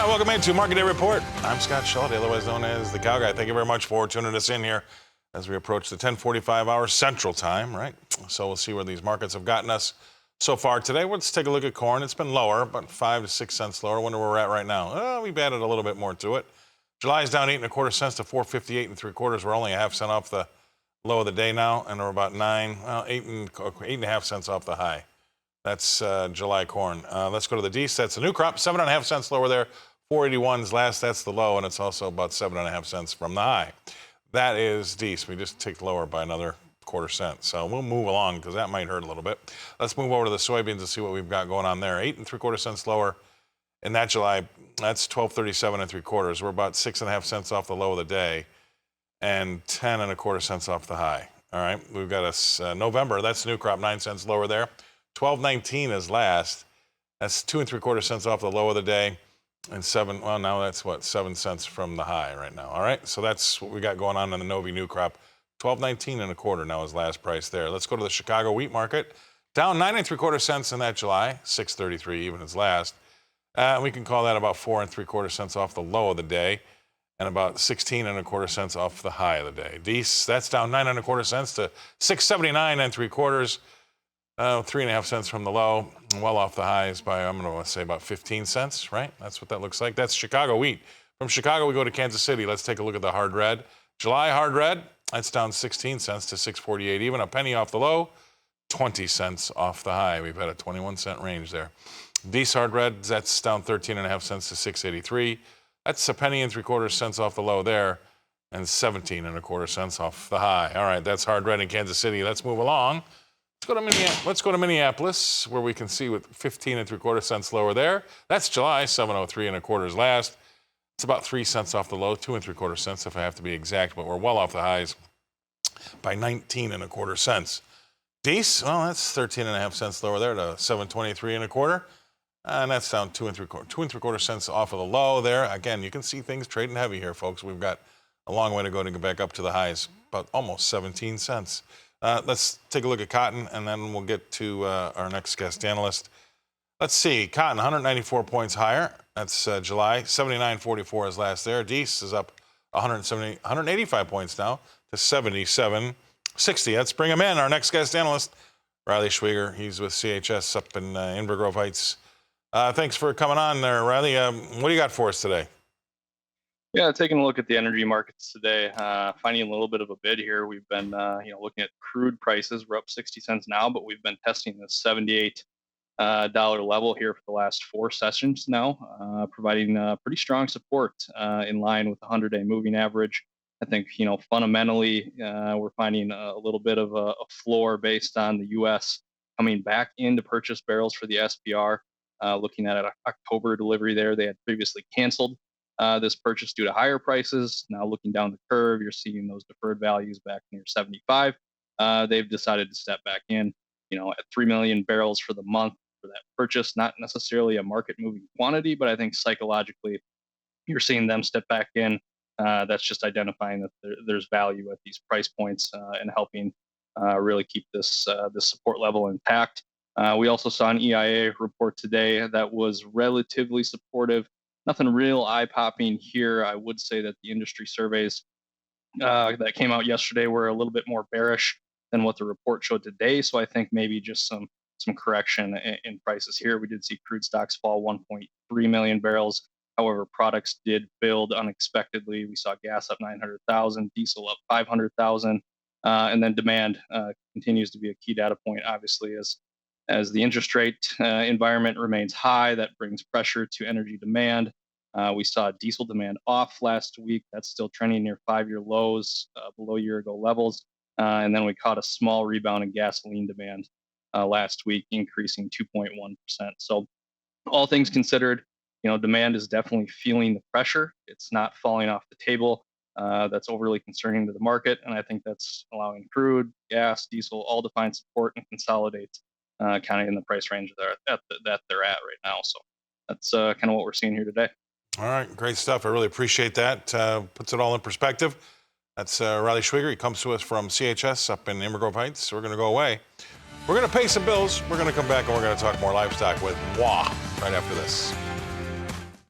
right, welcome into Market Day Report. I'm Scott Shellady, otherwise known as the Cow Guy. Thank you very much for tuning us in here as we approach the 10:45 hour Central Time, right? So we'll see where these markets have gotten us so far today. Let's take a look at corn. It's been lower, about 5 to 6 cents lower. I wonder where we're at right now. We've added a little bit more to it. July is down 8 1/4 cents to 458 3/4. We're only a half cent off the low of the day now, and we're about 8 1/2 cents off the high. That's July corn. Let's go to the D's. That's the new crop, 7 1/2 cents lower there. 481's last, that's the low, and it's also about 7 1/2 cents from the high. That is D's. We just ticked lower by another 1/4 cent. So we'll move along because that might hurt a little bit. Let's move over to the soybeans and see what we've got going on there. 8 3/4 cents lower in that July. That's 1237 3/4. We're about 6 1/2 cents off the low of the day and 10 1/4 cents off the high. All right, we've got a November. That's new crop, 9 cents lower there. 1219 is last. That's 2 3/4 cents off the low of the day. And now that's 7 cents from the high right now. All right, so that's what we got going on in the Novi new crop. 1219 1/4 now is last price there. Let's go to the Chicago wheat market. Down 9 3/4 cents in that July, 633 even as last. We can call that about 4 3/4 cents off the low of the day, and about 16 1/4 cents off the high of the day. That's down 9 1/4 cents to 679 3/4. 3 1/2 cents from the low, well off the highs by, I'm going to say, about 15 cents, right? That's what that looks like. That's Chicago wheat. From Chicago, we go to Kansas City. Let's take a look at the hard red. July hard red, that's down 16 cents to 648 even, a penny off the low, 20 cents off the high. We've had a 21-cent range there. These hard red, that's down 13 1/2 cents to 683. That's a penny and 3/4 cents off the low there, and 17 1/4 cents off the high. All right, that's hard red in Kansas City. Let's move along. Let's go to Minneapolis, where we can see with 15 3/4 cents lower there. That's July, 703 1/4 last. It's about 3 cents off the low, 2 3/4 cents if I have to be exact, but we're well off the highs by 19 1/4 cents. Dees, well, that's 13 1/2 cents lower there to 723 1/4. And that's down 2 3/4 cents off of the low there. Again, you can see things trading heavy here, folks. We've got a long way to go to get back up to the highs, about almost 17 cents. Let's take a look at cotton, and then we'll get to our next guest analyst. Let's see. Cotton, 194 points higher. That's July. 79.44 is last there. Dees is up 185 points now to 77.60. Let's bring him in. Our next guest analyst, Riley Schwieger. He's with CHS up in Inver Grove Heights. Thanks for coming on there, Riley. What do you got for us today? Yeah, taking a look at the energy markets today, finding a little bit of a bid here. We've been, looking at crude prices. We're up 60 cents now, but we've been testing the $78 level here for the last 4 sessions now, providing pretty strong support in line with the 100-day moving average. I think, fundamentally, we're finding a little bit of a floor based on the U.S. coming back in to purchase barrels for the SPR. Looking at an October delivery there, they had previously canceled this purchase due to higher prices. Now looking down the curve, you're seeing those deferred values back near 75. They've decided to step back in, at 3 million barrels for the month for that purchase. Not necessarily a market moving quantity, but I think psychologically you're seeing them step back in. That's just identifying that there's value at these price points and helping really keep this support level intact. We also saw an EIA report today that was relatively supportive. Nothing real eye-popping here. I would say that the industry surveys that came out yesterday were a little bit more bearish than what the report showed today. So I think maybe just some correction in prices here. We did see crude stocks fall 1.3 million barrels. However, products did build unexpectedly. We saw gas up 900,000, diesel up 500,000, and then demand continues to be a key data point, obviously, as the interest rate environment remains high. That brings pressure to energy demand. We saw diesel demand off last week. That's still trending near 5-year lows, below year-ago levels. And then we caught a small rebound in gasoline demand last week, increasing 2.1%. So all things considered, demand is definitely feeling the pressure. It's not falling off the table. That's overly concerning to the market. And I think that's allowing crude, gas, diesel all to find support and consolidate kind of in the price range that they're at right now. So that's kind of what we're seeing here today. All right, great stuff. I really appreciate that. Puts it all in perspective. That's Riley Schwieger. He comes to us from CHS up in Inver Grove Heights. We're going to go away. We're going to pay some bills. We're going to come back and we're going to talk more livestock with Moi right after this.